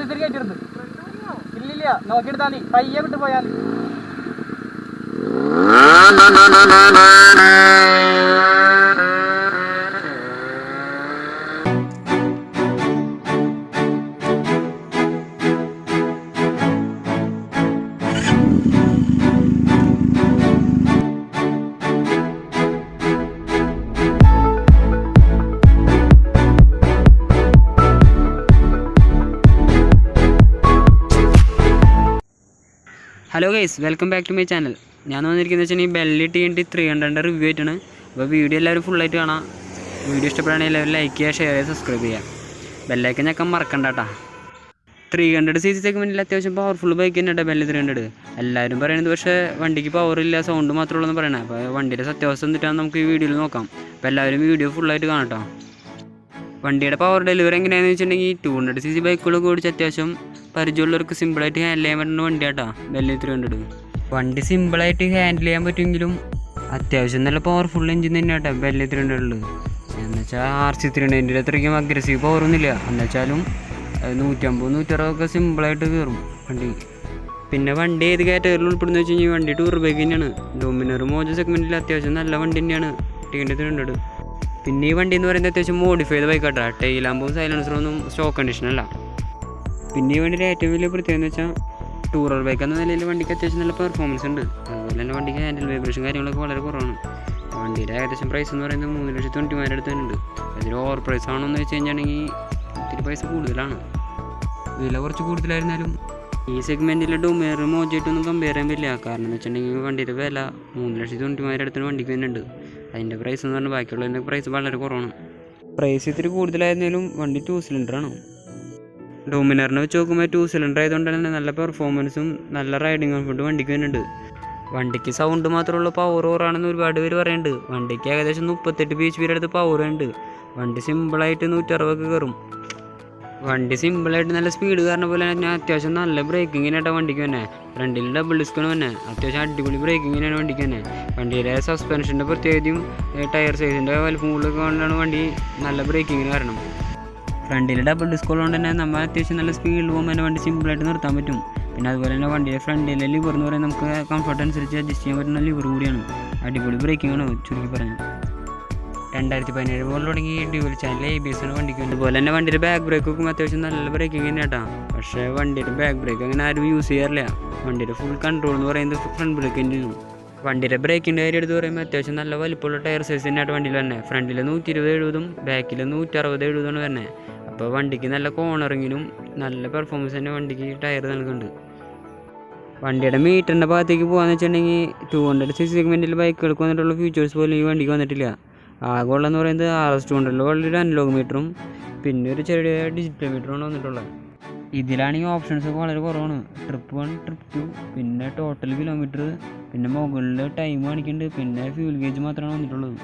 തിരികെടുത്ത് ഇല്ലില്ല നോക്കിയെടുത്താൽ മതി പയ്യെ വിട്ട് പോയാൽ hello guys, welcome back to my channel. ഞാൻ വന്നിരിക്കുന്നത് വെച്ചാൽ Benelli TNT 300 റിവ്യൂ ആയിട്ടാണ്. അപ്പോൾ വീഡിയോ എല്ലാവരും ഫുള്ളായിട്ട് കാണാം. വീഡിയോ ഇഷ്ടപ്പെടുകയാണെങ്കിൽ എല്ലാവരും ലൈക്ക് ചെയ്യുക, ഷെയർ ചെയ്യുക, സബ്സ്ക്രൈബ് ചെയ്യുക. ബെല്ലൈക്കൻ ഞെക്കാൻ മറക്കണ്ട കേട്ടോ. 300cc സെഗ്മെൻറ്റിൽ അത്യാവശ്യം പവർഫുൾ ബൈക്ക് തന്നെ കേട്ടോ Benelli 300. എല്ലാവരും പറയുന്നത് പക്ഷേ വണ്ടിക്ക് പവറില്ല, സൗണ്ട് മാത്രമേ ഉള്ളൂ എന്ന് പറയണേ. അപ്പോൾ വണ്ടിയുടെ സത്യാവസ്ഥ എന്നിട്ടാണ് നമുക്ക് ഈ വീഡിയോയിൽ നോക്കാം. അപ്പോൾ എല്ലാവരും വീഡിയോ ഫുള്ളായിട്ട് കാണാം കേട്ടോ. വണ്ടിയുടെ പവർ ഡെലിവറി എങ്ങനെയാണെന്ന് വെച്ചിട്ടുണ്ടെങ്കിൽ 200cc ബൈക്കുകളൊക്കെ ഓടിച്ച് അത്യാവശ്യം പരിചയമുള്ളവർക്ക് സിമ്പിളായിട്ട് ഹാൻഡിൽ ചെയ്യാൻ പറ്റുന്ന വണ്ടിയാട്ടോ Benelli 300. വണ്ടി സിമ്പിളായിട്ട് ഹാൻഡിൽ ചെയ്യാൻ പറ്റുമെങ്കിലും അത്യാവശ്യം നല്ല പവർഫുൾ എഞ്ചിൻ തന്നെ കേട്ടോ Benelli 300. എന്നുവെച്ചാൽ RC 390 അത്രയ്ക്കും അഗ്രസീവ് പവറൊന്നുമില്ല. എന്നുവെച്ചാലും 150-160 സിമ്പിളായിട്ട് കയറും വണ്ടി. പിന്നെ വണ്ടി ഏത് കാറ്റഗറിയിൽ ഉൾപ്പെടുന്ന വെച്ച് കഴിഞ്ഞാൽ വണ്ടി ടൂർ ബൈക്ക് തന്നെയാണ്. ഡോമിനർ മോജ സെഗ്മെൻറ്റിൽ അത്യാവശ്യം നല്ല വണ്ടി തന്നെയാണ് TNT 300. പിന്നെ ഈ വണ്ടി എന്ന് പറയുന്നത് അത്യാവശ്യം മോഡിഫൈ ചെയ്ത ബൈക്കാട്ടോ. ടൈലാമ്പും സൈലൻസറൊന്നും സ്റ്റോക്ക് കണ്ടീഷനല്ല. പിന്നെ ഈ വണ്ടിയുടെ ഏറ്റവും വലിയ പ്രത്യേകത എന്ന് വെച്ചാൽ ടൂറർ ബൈക്ക് എന്ന നിലയിൽ വണ്ടിക്ക് അത്യാവശ്യം നല്ല പെർഫോമൻസ് ഉണ്ട്. അതുപോലെ തന്നെ വണ്ടിക്ക് ഹാൻഡിൽ വൈബ്രേഷൻ കാര്യങ്ങളൊക്കെ വളരെ കുറവാണ്. വണ്ടിയുടെ ഏകദേശം പ്രൈസ് എന്ന് പറയുന്നത് 3,90,000 അടുത്ത് തന്നെ ഉണ്ട്. അതിൽ ഓവർ പ്രൈസ് ആണോന്ന് വെച്ച് കഴിഞ്ഞാണെങ്കിൽ ഇത്തിരി പൈസ കൂടുതലാണ്. വില കുറച്ച് കൂടുതലായിരുന്നാലും ഈ സെഗ്മെൻറ്റിലെ ഡോമിനർ മോജായിട്ടൊന്നും കമ്പയർ ചെയ്യാൻ പറ്റില്ല. കാരണം എന്ന് വെച്ചിട്ടുണ്ടെങ്കിൽ വണ്ടിയുടെ വില 3,90,000 അടുത്തിന് വണ്ടിക്ക് തന്നെ ഉണ്ട്. അതിൻ്റെ പ്രൈസ് എന്ന് പറഞ്ഞാൽ ബാക്കിയുള്ളതിൻ്റെ പ്രൈസ് വളരെ കുറവാണ്. പ്രൈസ് ഇത്തിരി കൂടുതലായിരുന്നാലും വണ്ടി 2 സിലിണ്ടറാണ്. ഡോമിനറിനെ വെച്ച് നോക്കുമ്പോൾ 2 സിലിണ്ടർ ആയതുകൊണ്ട് തന്നെ നല്ല പെർഫോമൻസും നല്ല റൈഡിങ് കംഫർട്ടും വണ്ടിക്ക് വരുന്നുണ്ട്. വണ്ടിക്ക് സൗണ്ട് മാത്രമുള്ള പവർ ഓവറാണെന്ന് ഒരുപാട് പേര് പറയുന്നുണ്ട്. വണ്ടിക്ക് ഏകദേശം 38 bhp അടുത്ത് പവർ ഉണ്ട്. വണ്ടി സിമ്പിളായിട്ട് 160 കയറും. വണ്ടി സിമ്പിളായിട്ട് നല്ല സ്പീഡ് കാരണം പോലെ തന്നെ അത്യാവശ്യം നല്ല ബ്രേക്കിങ്ങിനായിട്ടാണ് വണ്ടിക്ക് തന്നെ. ഫ്രണ്ടിൽ ഡബിൾ ഡിസ്കാണ് തന്നെ. അത്യാവശ്യം അടിപൊളി ബ്രേക്കിങ്ങിനാണ് വണ്ടിക്ക് തന്നെ. വണ്ടിയുടെ സസ്പെൻഷൻ്റെ പ്രത്യേകതയും ടയർ സൈസിൻ്റെ വലുപ്പം കൂടുതലൊക്കെ കൊണ്ടാണ് വണ്ടി നല്ല ബ്രേക്കിങ്ങിന് കാരണം. ഫ്രണ്ടിൽ ഡബിൾ ഡിസ്ക് ഉള്ളതുകൊണ്ട് തന്നെ നമ്മൾ അത്യാവശ്യം നല്ല സ്പീഡിൽ പോകുമ്പോൾ തന്നെ വണ്ടി സിമ്പിളായിട്ട് നിർത്താൻ പറ്റും. പിന്നെ അതുപോലെ തന്നെ വണ്ടിയുടെ ഫ്രണ്ടിലെ ലിവർ എന്ന് പറയുന്നത് നമുക്ക് കംഫർട്ട് അനുസരിച്ച് അഡ്ജസ്റ്റ് ചെയ്യാൻ പറ്റുന്ന ലിവർ കൂടിയാണ്. അടിപൊളി ബ്രേക്കിങ്ങാണ് ചുരുക്കി പറഞ്ഞു. 2017 മുതൽ തുടങ്ങി ഡ്യുവൽ ചാനൽ ABS വണ്ടിക്ക്. അതുപോലെ തന്നെ വണ്ടിയുടെ ബാക്ക് ബ്രേക്ക് നോക്കുമ്പോൾ അത്യാവശ്യം നല്ല ബ്രേക്കിങ് തന്നെ കേട്ടോ. പക്ഷേ വണ്ടിയുടെ ബാക്ക് ബ്രേക്ക് അങ്ങനെ ആരും യൂസ് ചെയ്യാറില്ല. വണ്ടിയുടെ ഫുൾ കൺട്രോൾ എന്ന് പറയുന്നത് ഫ്രണ്ട് ബ്രേക്ക് തന്നെയാണ്. വണ്ടിയുടെ ബ്രേക്കിൻ്റെ കാര്യം എടുത്ത് പറയുമ്പോൾ അത്യാവശ്യം നല്ല വലിപ്പമുള്ള ടയർ സൈസ് തന്നെയായിട്ട് വണ്ടിയിൽ തന്നെ. ഫ്രണ്ടിൽ 120-70 ബാക്കിൽ 160-70 വരുന്നത്. അപ്പോൾ വണ്ടിക്ക് നല്ല കോർണറിങ്ങിനും നല്ല പെർഫോമൻസ് തന്നെ വണ്ടിക്ക് ടയർ നൽകുന്നുണ്ട്. വണ്ടിയുടെ മീറ്ററിൻ്റെ ഭാഗത്തേക്ക് പോകാമെന്ന് വെച്ചിട്ടുണ്ടെങ്കിൽ 200cc സെഗ്മെൻറ്റിൽ ബൈക്കുകൾക്ക് വന്നിട്ടുള്ള ഫീച്ചേഴ്സ് പോലും ഈ വണ്ടിക്ക് വന്നിട്ടില്ല. ആകെയുള്ളതെന്ന് പറയുന്നത് RS200 വളരെ അനലോഗ് മീറ്ററും പിന്നെ ഒരു ചെറിയ ഡിജിറ്റൽ മീറ്ററാണ് വന്നിട്ടുള്ളത്. ഇതിലാണെങ്കിൽ ഓപ്ഷൻസ് വളരെ കുറവാണ്. ട്രിപ്പ് 1, ട്രിപ്പ് 2, പിന്നെ ടോട്ടൽ കിലോമീറ്റർ, പിന്നെ മുകളിൽ ടൈം കാണിക്കുന്നുണ്ട്, പിന്നെ ഫ്യൂൽ ഗേജ് മാത്രമാണ് വന്നിട്ടുള്ളത്.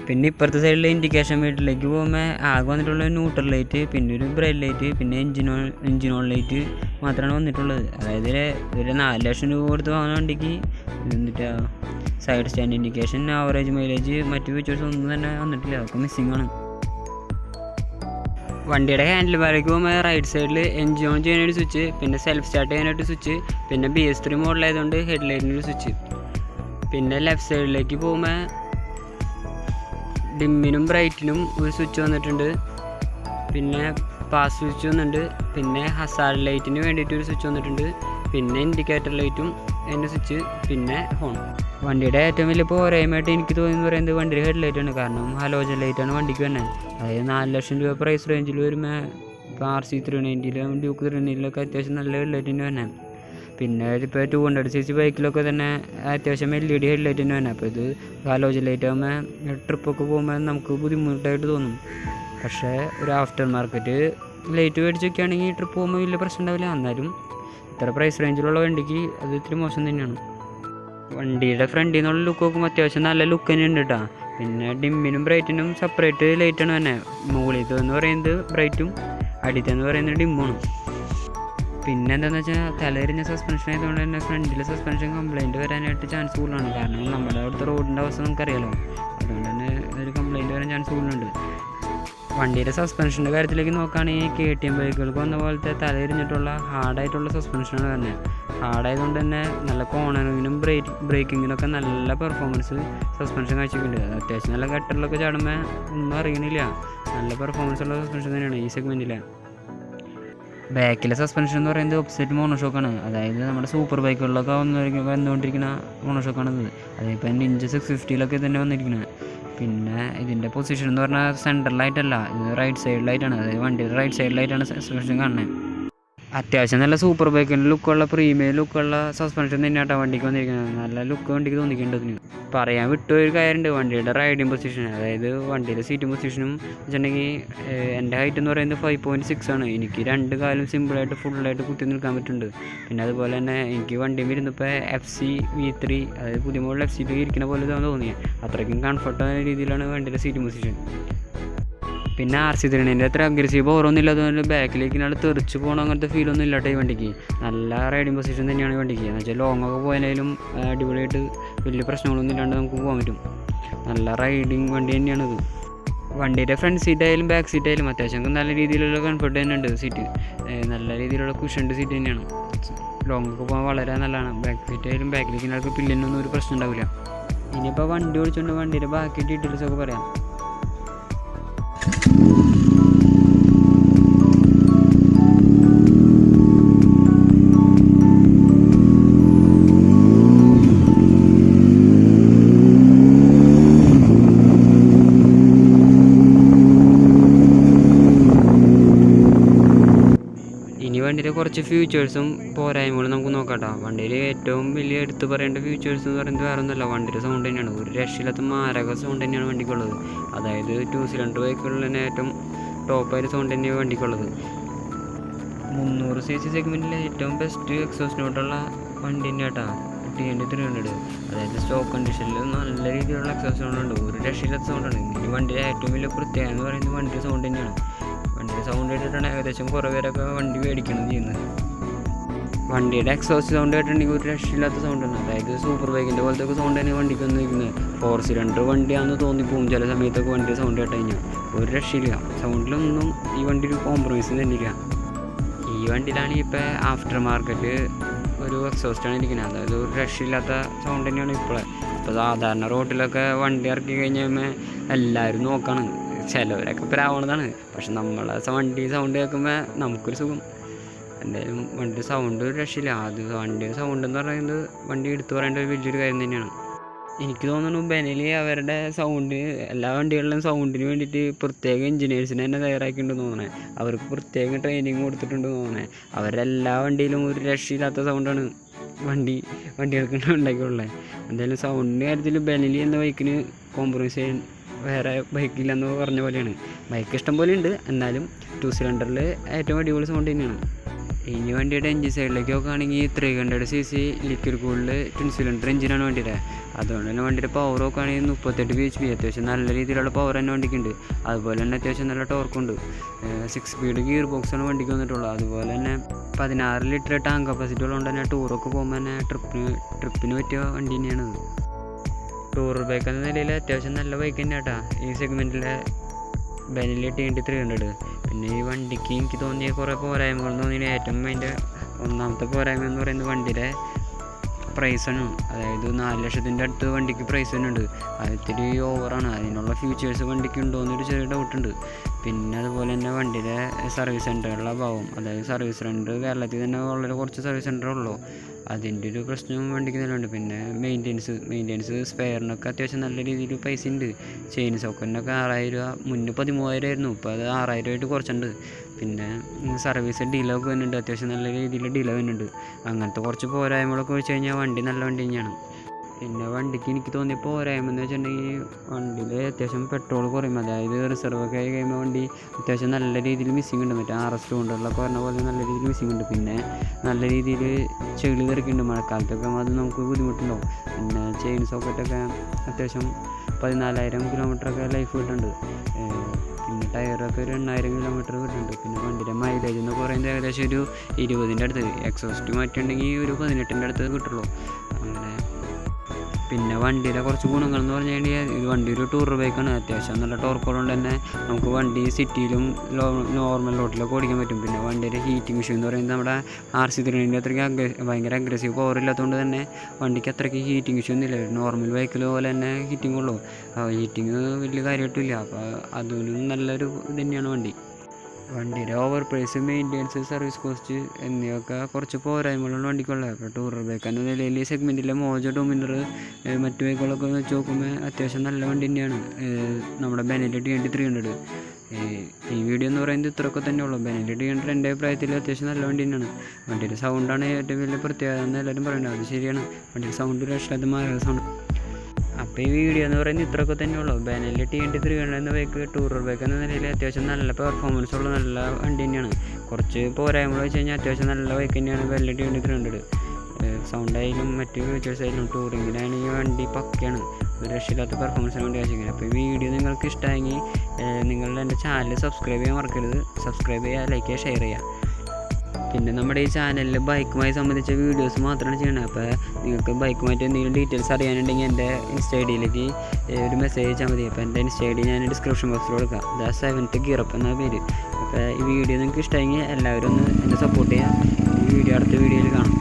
പിന്നെ ഇപ്പുറത്തെ സൈഡിൽ ഇൻഡിക്കേഷൻ മീറ്ററിലേക്ക് പോകുമ്പോൾ ആകെ വന്നിട്ടുള്ള ന്യൂട്രൽ ലൈറ്റ്, പിന്നെ ഒരു ബ്രൈറ്റ് ലൈറ്റ്, പിന്നെ എഞ്ചിൻ ഓൺ ലൈറ്റ് മാത്രമാണ് വന്നിട്ടുള്ളത്. അതായത് ഒരു 4 ലക്ഷം രൂപ കൊടുത്ത് വാങ്ങുന്ന വണ്ടിക്ക് എന്നിട്ട് side stand indication, average mileage, മറ്റു ഫീച്ചേഴ്സ് ഒന്നും തന്നെ വന്നിട്ടില്ല. അതൊക്കെ മിസ്സിംഗ് ആണ്. വണ്ടിയുടെ ഹാൻഡിൽ ബാറിലേക്ക് പോകുമ്പോൾ റൈറ്റ് സൈഡിൽ എൻജിൻ ഓൺ ചെയ്യാനൊരു സ്വിച്ച്, പിന്നെ സെൽഫ് സ്റ്റാർട്ട് ചെയ്യാനായിട്ട് സ്വിച്ച്, പിന്നെ BS3 മോഡലായതുകൊണ്ട് ഹെഡ് ലൈറ്റിനൊരു സ്വിച്ച്. പിന്നെ ലെഫ്റ്റ് സൈഡിലേക്ക് പോകുമ്പോൾ ഡിമ്മിനും ബ്രൈറ്റിനും ഒരു സ്വിച്ച് വന്നിട്ടുണ്ട്. പിന്നെ പാസ് സ്വിച്ച് വന്നിട്ടുണ്ട്. പിന്നെ ഹസാർഡ് ലൈറ്റിന് വേണ്ടിയിട്ടൊരു സ്വിച്ച് വന്നിട്ടുണ്ട്. പിന്നെ ഇൻഡിക്കേറ്റർ ലൈറ്റും അതിൻ്റെ സ്വിച്ച്, പിന്നെ ഹോൺ. വണ്ടിയുടെ ഏറ്റവും വലിയ പോരായ്മയായിട്ട് എനിക്ക് തോന്നിയെന്ന് പറയുന്നത് വണ്ടിയുടെ ഹെഡ് ലൈറ്റാണ്. കാരണം ഹലോജൻ ലൈറ്റാണ് വണ്ടിക്ക് തന്നെ. അതായത് 4 ലക്ഷം രൂപ പ്രൈസ് റേഞ്ചിൽ വരുമ്പോൾ ഇപ്പോൾ RC 390 ഡ്യൂക്ക് 390 അത്യാവശ്യം നല്ല ഹെഡ് ലൈറ്റിന് തന്നെ. പിന്നെ ഇപ്പോൾ 200cc ബൈക്കിലൊക്കെ തന്നെ അത്യാവശ്യം LED ഹെഡ് ലൈറ്റിന് തന്നെ. അപ്പോൾ ഇത് ഹലോജൻ ലൈറ്റ് ആകുമ്പോൾ ട്രിപ്പൊക്കെ പോകുമ്പോൾ നമുക്ക് ബുദ്ധിമുട്ടായിട്ട് തോന്നും. പക്ഷേ ഒരു ആഫ്റ്റർ മാർക്കറ്റ് ലൈറ്റ് മേടിച്ച് വയ്ക്കുകയാണെങ്കിൽ ട്രിപ്പ് പോകുമ്പോൾ വലിയ പ്രശ്നം ഉണ്ടാവില്ല. എന്നാലും ഇത്ര പ്രൈസ് റേഞ്ചിലുള്ള വണ്ടിക്ക് അത് ഇത്തിരി മോശം തന്നെയാണ്. വണ്ടിയുടെ ഫ്രണ്ടിൽ നിന്നുള്ള ലുക്ക് നോക്കുമ്പോൾ അത്യാവശ്യം നല്ല ലുക്ക് തന്നെ ഉണ്ട് കേട്ടോ. പിന്നെ ഡിമ്മിനും ബ്രൈറ്റിനും സെപ്പറേറ്റ് ലൈറ്റാണ് തന്നെ. മുകളിലത്തെന്ന് പറയുന്നത് ബ്രൈറ്റും അടിയത്തെന്ന് പറയുന്നത് ഡിമ്മാണ്. പിന്നെ എന്താണെന്ന് വെച്ചാൽ തലയിരിഞ്ഞ സസ്പെൻഷൻ ആയതുകൊണ്ട് തന്നെ ഫ്രണ്ടിലെ സസ്പെൻഷൻ കംപ്ലയിൻറ്റ് വരാനായിട്ട് ചാൻസ് കൂടുതലാണ്. കാരണം നമ്മുടെ അവിടുത്തെ റോഡിൻ്റെ അവസ്ഥ നമുക്കറിയാലോ. അതുകൊണ്ട് തന്നെ ഒരു കംപ്ലയിൻറ്റ് വരാൻ ചാൻസ് കൂടുതലുണ്ട്. വണ്ടിയുടെ സസ്പെൻഷൻ്റെ കാര്യത്തിലേക്ക് നോക്കുകയാണെങ്കിൽ KTM ബൈക്കുകൾക്ക് വന്ന പോലത്തെ തലയിരിഞ്ഞിട്ടുള്ള ഹാർഡായിട്ടുള്ള സസ്പെൻഷനാണ് തന്നെ. ഹാർഡായതുകൊണ്ട് തന്നെ നല്ല കോർണറിങ്ങിനും ബ്രേക്കിങ്ങിനൊക്കെ നല്ല പെർഫോമൻസ് സസ്പെൻഷൻ കാഴ്ചയ്ക്കുണ്ട്. അത്യാവശ്യം നല്ല ഗട്ടറിലൊക്കെ ചാടുമ്പോൾ ഒന്നും അറിയണില്ല. നല്ല പെർഫോമൻസ് ഉള്ള സസ്പെൻഷൻ തന്നെയാണ് ഈ സെഗ്മെൻറ്റിൽ. ബാക്കിലെ സസ്പെൻഷൻ എന്ന് പറയുന്നത് ഓപ്പോസിറ്റ് മോണോഷോക്കാണ്. അതായത് നമ്മുടെ സൂപ്പർ ബൈക്കുകളിലൊക്കെ വന്നുകൊണ്ടിരിക്കുന്ന മോണോഷോക്കാണത്. അതിപ്പോൾ നിഞ്ച 650 തന്നെ വന്നിരിക്കുന്നത്. പിന്നെ ഇതിൻ്റെ പൊസിഷൻ എന്ന് പറഞ്ഞാൽ സെൻറ്ററിലായിട്ടല്ല, ഇത് റൈറ്റ് സൈഡിലായിട്ടാണ്. അതായത് വണ്ടിയുടെ റൈറ്റ് സൈഡിലായിട്ടാണ് സസ്പെൻഷൻ കാണുന്നത്. അത്യാവശ്യം നല്ല സൂപ്പർ ബൈക്കിൻ്റെ ലുക്കുള്ള പ്രീമിയം ലുക്കുള്ള സസ്പെൻഷൻ തന്നെയാട്ടോ വണ്ടിക്ക് വന്നിരിക്കുന്നത്. നല്ല ലുക്ക് വണ്ടിക്ക് തോന്നിക്കേണ്ടതിന്. പറയാൻ വിട്ടൊരു കാര്യമുണ്ട്, വണ്ടിയുടെ റൈഡിങ് പൊസിഷൻ. അതായത് വണ്ടിയുടെ സീറ്റിംഗ് പൊസിഷനും വെച്ചിട്ടുണ്ടെങ്കിൽ എൻ്റെ ഹൈറ്റ് എന്ന് പറയുന്നത് 5.6 ആണ്. എനിക്ക് 2 കാലും സിമ്പിളായിട്ട് ഫുള്ളായിട്ട് കുത്തി നിൽക്കാൻ പറ്റുന്നുണ്ട്. പിന്നെ അതുപോലെ തന്നെ എനിക്ക് വണ്ടിയിൽ ഇരുന്നപ്പോൾ FC V3 അതായത് പുതിയ മോഡൽ FC3 ഇരിക്കുന്ന പോലെ തോന്നിയത്. അത്രയ്ക്കും കംഫർട്ടായ രീതിയിലാണ് വണ്ടിയുടെ സീറ്റിംഗ് പൊസിഷൻ. പിന്നെ RC3 അത്ര അഗ്രസീവ് ഓരോന്നില്ലാത്തതുകൊണ്ട് ബാക്കിലേക്ക് നാളെ തെറിച്ച് പോകണം അങ്ങനത്തെ ഫീലൊന്നും ഇല്ലാട്ടെ ഈ വണ്ടിക്ക്. നല്ല റൈഡിങ് പൊസിഷൻ തന്നെയാണ് ഈ വണ്ടിക്ക്. എന്ന് വെച്ചാൽ ലോങ്ങൊക്കെ പോയാലും അടിപൊളിയായിട്ട് വലിയ പ്രശ്നങ്ങളൊന്നും ഇല്ലാണ്ട് നമുക്ക് പോകാൻ പറ്റും. നല്ല റൈഡിങ് വണ്ടി തന്നെയാണിത്. വണ്ടിയുടെ ഫ്രണ്ട് സീറ്റായാലും ബാക്ക് സീറ്റായാലും അത്യാവശ്യം നല്ല രീതിയിലുള്ള കംഫർട്ട് തന്നെ ഉണ്ട്. സീറ്റ് നല്ല രീതിയിലുള്ള കുഷൻഡ് സീറ്റ് തന്നെയാണ്. ലോങ്ങൊക്കെ പോകാൻ വളരെ നല്ലതാണ്. ബാക്ക് സീറ്റായാലും ബാക്കിലേക്ക് നാൾക്ക് പില്ലിനൊന്നും ഒരു പ്രശ്നം ഉണ്ടാവില്ല. ഇനിയിപ്പോൾ വണ്ടി ഓടിച്ചുകൊണ്ട് വണ്ടിയുടെ ബാക്കി ഡീറ്റെയിൽസൊക്കെ പറയാം. ഇനി വണ്ടിയുടെ കുറച്ച് ഫ്യൂച്ചേഴ്സും പോരായ്മകളും നമുക്ക് നോക്കാം. വണ്ടിയിൽ ഏറ്റവും വലിയ എടുത്ത് പറയേണ്ട ഫ്യൂച്ചേഴ്സ് എന്ന് പറയുന്നത് വേറെ ഒന്നുമല്ല, വണ്ടിയുടെ സൗണ്ട് തന്നെയാണ്. ഒരു രക്ഷയില്ലാത്ത മാരക സൗണ്ട് തന്നെയാണ് വണ്ടിക്കുള്ളത്. അതായത് 2 സിലിണ്ടർ ബൈക്കുകളിൽ തന്നെ ഏറ്റവും ടോപ്പായിട്ട് സൗണ്ട് തന്നെയാണ് വണ്ടിക്കുള്ളത്. 300cc സെഗ്മെൻറ്റിലെ ഏറ്റവും ബെസ്റ്റ് എക്സോസ്റ്റ് നോട്ടുള്ള വണ്ടി തന്നെയാട്ടാ TNT 300. അതായത് സ്റ്റോക്ക് കണ്ടീഷനിൽ നല്ല രീതിയിലുള്ള എക്സോസ്റ്റ് സൗണ്ട് ഉണ്ട്. ഒരു രക്ഷയില്ലാത്ത സൗണ്ടാണ്. ഈ വണ്ടിയുടെ ഏറ്റവും വലിയ പ്രത്യേകത എന്ന് പറയുന്നത് വണ്ടിയുടെ സൗണ്ട് തന്നെയാണ്. വണ്ടിയുടെ സൗണ്ട് കേട്ടിട്ടാണ് ഏകദേശം കുറേ പേരൊക്കെ വണ്ടി മേടിക്കണം ചെയ്യുന്നത്. വണ്ടിയുടെ എക്സോസ്റ്റ് സൗണ്ട് കേട്ടിട്ടുണ്ടെങ്കിൽ ഒരു രക്ഷയില്ലാത്ത സൗണ്ടാണ്. അതായത് സൂപ്പർ ബൈക്കിൻ്റെ പോലത്തെ സൗണ്ട് തന്നെ വണ്ടിക്ക് വന്നിരിക്കുന്നത്. 4 സിലിണ്ടർ വണ്ടിയാണെന്ന് തോന്നിപ്പോവും ചില സമയത്തൊക്കെ വണ്ടിയുടെ സൗണ്ട് കേട്ട് കഴിഞ്ഞാൽ. ഒരു രക്ഷയില്ല, സൗണ്ടിലൊന്നും ഈ വണ്ടി ഒരു കോംപ്രമൈസ് തന്നില്ല. ഈ വണ്ടിയിലാണ് ഇപ്പോൾ ആഫ്റ്റർ മാർക്കറ്റ് ഒരു എക്സോസ്റ്റാണ് ഇരിക്കുന്നത്. അതായത് ഒരു രക്ഷയില്ലാത്ത സൗണ്ട് തന്നെയാണ് ഇപ്പോൾ സാധാരണ റോഡിലൊക്കെ വണ്ടി ഇറക്കി കഴിഞ്ഞാൽ എല്ലാവരും നോക്കാണ്. ചിലവരൊക്കെ പ്രാവണതാണ്. പക്ഷെ നമ്മളെ വണ്ടി സൗണ്ട് കേൾക്കുമ്പോൾ നമുക്കൊരു സുഖം. എന്തായാലും വണ്ടിയുടെ സൗണ്ട് ഒരു രക്ഷയില്ല. അത് വണ്ടിയുടെ സൗണ്ട് എന്ന് പറയുന്നത് വണ്ടി എടുത്തു പറയേണ്ട ഒരു വലിയൊരു കാര്യം തന്നെയാണ്. എനിക്ക് തോന്നുന്നു ബെനലി അവരുടെ സൗണ്ട് എല്ലാ വണ്ടികളിലും സൗണ്ടിന് വേണ്ടിയിട്ട് പ്രത്യേക എഞ്ചിനീയേഴ്സിനെ തന്നെ തയ്യാറാക്കിയിട്ടുണ്ടെന്ന് തോന്നണേ. അവർക്ക് പ്രത്യേക ട്രെയിനിങ് കൊടുത്തിട്ടുണ്ടെന്ന് തോന്നണേ. അവരുടെ എല്ലാ വണ്ടിയിലും ഒരു രക്ഷയില്ലാത്ത സൗണ്ടാണ് വണ്ടികൾക്ക് ഉണ്ടാക്കിയുള്ളത്. എന്തായാലും സൗണ്ടിൻ്റെ കാര്യത്തിൽ ബെനലി എന്ന ബൈക്കിന് കോംപ്രമൈസ് ചെയ്യാൻ വേറെ ബൈക്കില്ലെന്ന് പറഞ്ഞ പോലെയാണ്. ബൈക്ക് ഇഷ്ടം പോലെ ഉണ്ട്, എന്നാലും 2 സിലിണ്ടറിൽ ഏറ്റവും അടിപൊളി സൗണ്ട് തന്നെയാണ്. ഇനി വണ്ടിയുടെ എഞ്ചിൻ സൈഡിലേക്ക് നോക്കുകയാണെങ്കിൽ 300cc ലിക്വിഡ് കൂളിൽ 2 സിലിണ്ടർ എഞ്ചിനാണ് വണ്ടിയുടെ. അതുകൊണ്ട് തന്നെ വണ്ടിയുടെ പവർ നോക്കുകയാണെങ്കിൽ 38 bhp. അത്യാവശ്യം നല്ല രീതിയിലുള്ള പവർ തന്നെ വണ്ടിക്കുണ്ട്. അതുപോലെ തന്നെ അത്യാവശ്യം നല്ല ടോർക്കുണ്ട്. 6 സ്പീഡ് ഗിയർ ബോക്സാണ് വണ്ടിക്ക് വന്നിട്ടുള്ളത്. അതുപോലെ തന്നെ 16 ലിറ്റർ ടാങ്ക് കപ്പാസിറ്റി ഉള്ളതുകൊണ്ട് തന്നെ ടൂറൊക്കെ പോകുമ്പോൾ തന്നെ ട്രിപ്പിന് പറ്റിയ വണ്ടി തന്നെയാണത്. ടൂർ ബൈക്ക് എന്ന നിലയിൽ അത്യാവശ്യം നല്ല ബൈക്ക് തന്നെയാണ് കേട്ടോ ഈ സെഗ്മെൻറ്റിലെ ബെനലി TNT 300. പിന്നെ ഈ വണ്ടിക്ക് എനിക്ക് തോന്നിയ കുറേ പോരായ്മകൾ തോന്നിയ ഏറ്റവും അതിൻ്റെ ഒന്നാമത്തെ പോരായ്മ എന്ന് പറയുന്നത് വണ്ടിയുടെ പ്രൈസാണ്. അതായത് 4 ലക്ഷത്തിൻ്റെ അടുത്ത് വണ്ടിക്ക് പ്രൈസ് തന്നെ ഉണ്ട്. അത് ഇത്തിരി ഓവറാണ്. അതിനുള്ള ഫ്യൂച്ചേഴ്സ് വണ്ടിക്ക് ഉണ്ടോ എന്നൊരു ചെറിയ ഡൗട്ടുണ്ട്. പിന്നെ അതുപോലെ തന്നെ വണ്ടിയുടെ സർവീസ് സെൻ്ററുകളുടെ അഭാവം. അതായത് സർവീസ് സെൻ്റർ കേരളത്തിൽ തന്നെ വളരെ കുറച്ച് സർവീസ് സെൻ്ററേ ഉള്ളൂ. അതിൻ്റെ ഒരു പ്രശ്നവും വണ്ടിക്ക് നിലവിലുണ്ട്. പിന്നെ മെയിൻ്റെനൻസ് സ്പെയറിനൊക്കെ അത്യാവശ്യം നല്ല രീതിയിൽ പൈസ ഉണ്ട്. ചെയിൻ സോക്കറ്റിനൊക്കെ 6000 രൂപ, മുന്നേ 13,000 ആയിരുന്നു, ഇപ്പോൾ അത് 6000 ആയിട്ട് കുറച്ചുണ്ട്. പിന്നെ സർവീസ് ഡിലേ ഒക്കെ വരുന്നുണ്ട്, അത്യാവശ്യം നല്ല രീതിയിൽ ഡിലേ വരുന്നുണ്ട്. അങ്ങനത്തെ കുറച്ച് പോരായ്മകളൊക്കെ വെച്ച് കഴിഞ്ഞാൽ വണ്ടി നല്ല വണ്ടി തന്നെയാണ്. പിന്നെ വണ്ടിക്ക് എനിക്ക് തോന്നിയ പോരായ്മ എന്ന് വെച്ചിട്ടുണ്ടെങ്കിൽ വണ്ടിയിൽ അത്യാവശ്യം പെട്രോൾ കുറയും. അതായത് റിസർവൊക്കെ ആയി കഴിയുമ്പോൾ വണ്ടി അത്യാവശ്യം നല്ല രീതിയിൽ മിസ്സിങ് ഉണ്ട്. മറ്റേ RS കൊണ്ടുള്ളൊക്കെ പറഞ്ഞ പോലെ നല്ല രീതിയിൽ മിസ്സിങ് ഉണ്ട്. പിന്നെ നല്ല രീതിയിൽ ചെളി തെറിക്കുന്നുണ്ട്. മഴക്കാലത്തൊക്കെ അത് നമുക്ക് ബുദ്ധിമുട്ടുണ്ടാവും. പിന്നെ ചെയിൻ സോക്കറ്റൊക്കെ അത്യാവശ്യം 14,000 കിലോമീറ്ററൊക്കെ ലൈഫ് കിട്ടുന്നുണ്ട്. പിന്നെ ടയറൊക്കെ ഒരു 8,000 കിലോമീറ്റർ കിട്ടുന്നുണ്ട്. പിന്നെ വണ്ടിയുടെ മൈലേജ് എന്ന് പറയുന്നത് ഏകദേശം ഒരു 20ൻ്റെ അടുത്ത്. എക്സോസ്റ്റ് മാറ്റിയിട്ടുണ്ടെങ്കിൽ ഒരു 18ൻ്റെ അടുത്ത് കിട്ടുള്ളൂ. അങ്ങനെ പിന്നെ വണ്ടിയുടെ കുറച്ച് ഗുണങ്ങൾ എന്ന് പറഞ്ഞു കഴിഞ്ഞാൽ ഇത് വണ്ടി ഒരു ടൂർ ബൈക്കാണ്. അത്യാവശ്യം നല്ല ടോർക്കുള്ളതുകൊണ്ട് തന്നെ നമുക്ക് വണ്ടി സിറ്റിയിലും നോർമൽ റോഡിലൊക്കെ ഓടിക്കാൻ പറ്റും. പിന്നെ വണ്ടിയുടെ ഹീറ്റിംഗ് ഇഷ്യൂ എന്ന് പറയുന്നത് നമ്മുടെ RC3 അത്രയ്ക്ക് ഭയങ്കര അഗ്രസീവ് പവർ ഇല്ലാത്തതുകൊണ്ട് തന്നെ വണ്ടിക്ക് അത്രയ്ക്ക് ഹീറ്റിംഗ് ഇഷ്യൂ ഒന്നുമില്ല. നോർമൽ ബൈക്കിൽ പോലെ തന്നെ ഹീറ്റിംഗ് ഉള്ളൂ. ഹീറ്റിംഗ് വലിയ കാര്യമായിട്ടില്ല. അപ്പോൾ അതിനും നല്ലൊരു ഇത് തന്നെയാണ് വണ്ടി. വണ്ടിയുടെ over price, maintenance, service cost എന്നിവയൊക്കെ കുറച്ച് പോരായ്മകളുണ്ട് വണ്ടിക്കുള്ളത്. അപ്പോൾ ടൂറർ ബൈക്ക് എന്ന നിലയിൽ ഈ സെഗ്മെൻറ്റിലെ മോജോ ഡോമിനർ മറ്റു ബൈക്കുകളൊക്കെ വെച്ച് നോക്കുമ്പോൾ അത്യാവശ്യം നല്ല വണ്ടി തന്നെയാണ് നമ്മുടെ Benelli TNT 300. ഈ വീഡിയോ എന്ന് പറയുന്നത് ഇത്രയൊക്കെ തന്നെ ഉള്ളൂ. Benelli TNT എൻ്റെ അഭിപ്രായത്തിൽ അത്യാവശ്യം നല്ല വണ്ടി തന്നെയാണ്. വണ്ടിയുടെ സൗണ്ടാണ് ഏറ്റവും വലിയ പ്രത്യേകത എന്ന് എല്ലാവരും പറയുന്നത്. അത് ശരിയാണ്. വണ്ടിയുടെ സൗണ്ട് ഒരു രക്ഷാതമായ സൗണ്ട്. അപ്പോൾ ഈ വീഡിയോ എന്ന് പറയുന്നത് ഇത്രയൊക്കെ തന്നെ ഉള്ളൂ. Benelli TNT 300 എന്ന ബൈക്ക് ടൂറർ ബൈക്ക് എന്ന നിലയിൽ അത്യാവശ്യം നല്ല പെർഫോമൻസ് ഉള്ള നല്ല വണ്ടി തന്നെയാണ്. കുറച്ച് പോരായ്മകൾ വെച്ച് കഴിഞ്ഞാൽ അത്യാവശ്യം നല്ല ബൈക്ക് തന്നെയാണ് Benelli TNT 300. സൗണ്ടായാലും മറ്റ് ഫീച്ചേഴ്സ് ആയാലും ടൂറിങ്ങിനാണെങ്കിൽ ഈ വണ്ടി പക്കയാണ്. ഒരു രക്ഷയില്ലാത്ത പെർഫോമൻസിന് വേണ്ടി ആവശ്യമില്ല. അപ്പോൾ ഈ വീഡിയോ നിങ്ങൾക്ക് ഇഷ്ടമായെങ്കിൽ നിങ്ങൾ എൻ്റെ ചാനൽ സബ്സ്ക്രൈബ് ചെയ്യാൻ മറക്കരുത്. സബ്സ്ക്രൈബ് ചെയ്യുക, ലൈക്ക് ചെയ്യുക, ഷെയർ ചെയ്യുക. പിന്നെ നമ്മുടെ ഈ ചാനലിൽ ബൈക്കുമായി സംബന്ധിച്ച വീഡിയോസ് മാത്രമാണ് ചെയ്യുന്നത്. അപ്പോൾ നിങ്ങൾക്ക് ബൈക്കുമായിട്ട് എന്തെങ്കിലും ഡീറ്റെയിൽസ് അറിയാനുണ്ടെങ്കിൽ എൻ്റെ ഇൻസ്റ്റ ഐഡിയിലേക്ക് ഒരു മെസ്സേജ് അയച്ചാൽ മതി. അപ്പോൾ എൻ്റെ ഇൻസ്റ്റ ഐഡി ഞാൻ ഡിസ്ക്രിപ്ഷൻ ബോക്സിൽ കൊടുക്കാം. ദ 7th gearup എന്ന പേര്. അപ്പോൾ ഈ വീഡിയോ നിങ്ങൾക്ക് ഇഷ്ടമെങ്കിൽ എല്ലാവരും ഒന്ന് എന്നെ സപ്പോർട്ട് ചെയ്യുക. ഈ വീഡിയോ അടുത്ത വീഡിയോയിൽ കാണാം.